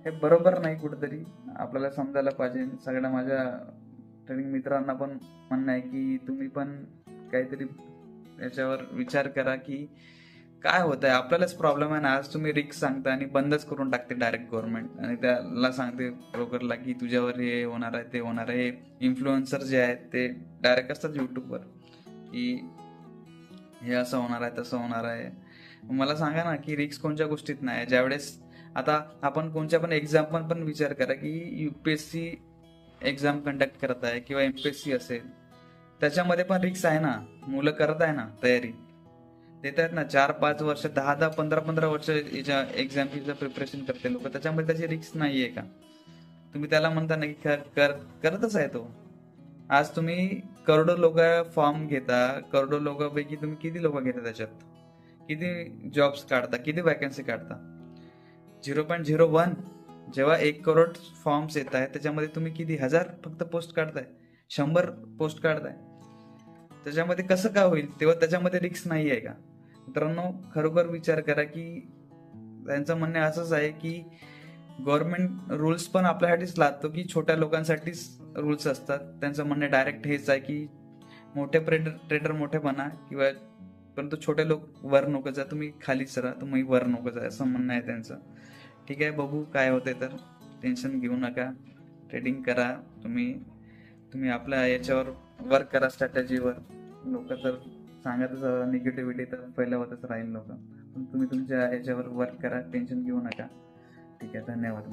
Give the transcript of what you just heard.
हे बरोबर नाही. कुठेतरी आपल्याला समजायला पाहिजे. सगळ्या माझ्या ट्रेनिंग मित्रांना पण म्हणणं आहे की तुम्ही पण काहीतरी याच्यावर विचार करा की काय होत आहे. आपल्यालाच प्रॉब्लेम आहे ना. आज तुम्ही रिस्क सांगता आणि बंदच करून टाकते डायरेक्ट गव्हर्नमेंट, आणि त्याला सांगते ब्रोकरला की तुझ्यावर हे होणार आहे, ते होणार आहे. इन्फ्लुएन्सर जे आहेत ते डायरेक्ट असतात युट्यूबवर की हे असं होणार आहे, तसं होणार आहे. मला सांगा ना की रिस्क कोणत्या गोष्टीत नाही. ज्यावेळेस आता आपण कोणत्या पण एक्झाम पण विचार करा की युपीएससी एक्झाम कंडक्ट करत आहे किंवा एमपीएससी असेल, त्याच्यामध्ये पण रिस्क आहे ना. मुलं करत आहे ना तयारी, देत आहेत ना. 4-5 वर्ष, 10-10, 15-15 वर्ष याच्या एक्झामची प्रिपरेशन करते लोक. त्याच्यामध्ये त्याची रिस्क नाहीये का? तुम्ही त्याला म्हणता ना की करतच आहे तो. आज तुम्ही करोडो लोक फॉर्म घेता, करोडो लोकांपैकी तुम्ही किती लोक घेता त्याच्यात? किती जॉब्स काढता, किती वॅकन्सी काढता? 0.01. जेव्हा 1 करोड फॉर्म्स येत आहेत त्याच्यामध्ये तुम्ही किती हजार फक्त पोस्ट काढताय, 100 पोस्ट काढताय. त्याच्यामध्ये कसं काय होईल? तेव्हा त्याच्यामध्ये रिस्क नाही आहे का? मित्रांनो, खरोखर विचार करा की त्यांचं म्हणणं असंच आहे की गव्हर्नमेंट रूल्स पण आपल्यासाठीच लादतो की छोट्या लोकांसाठीच रूल्स असतात. त्यांचं म्हणणं डायरेक्ट हेच आहे की मोठे ट्रेडर मोठे बना, किंवा परंतु छोटे लोक वर नको जा, तुम्ही खालीच राहा, तुम्ही वर नको जा, असं म्हणणं आहे त्यांचं. ठीक आहे, बघू काय होते. तर टेन्शन घेऊ नका, ट्रेडिंग करा. तुम्ही तुम्ही आपल्या याच्यावर वर्क करा, स्ट्रॅटेजीवर. लोक तर सांगतच निगेटिव्हिटी तर फैलावतच राहील लोक, पण तुम्ही तुमच्या याच्यावर वर्क करा, टेन्शन घेऊ नका. ठीक आहे, धन्यवाद.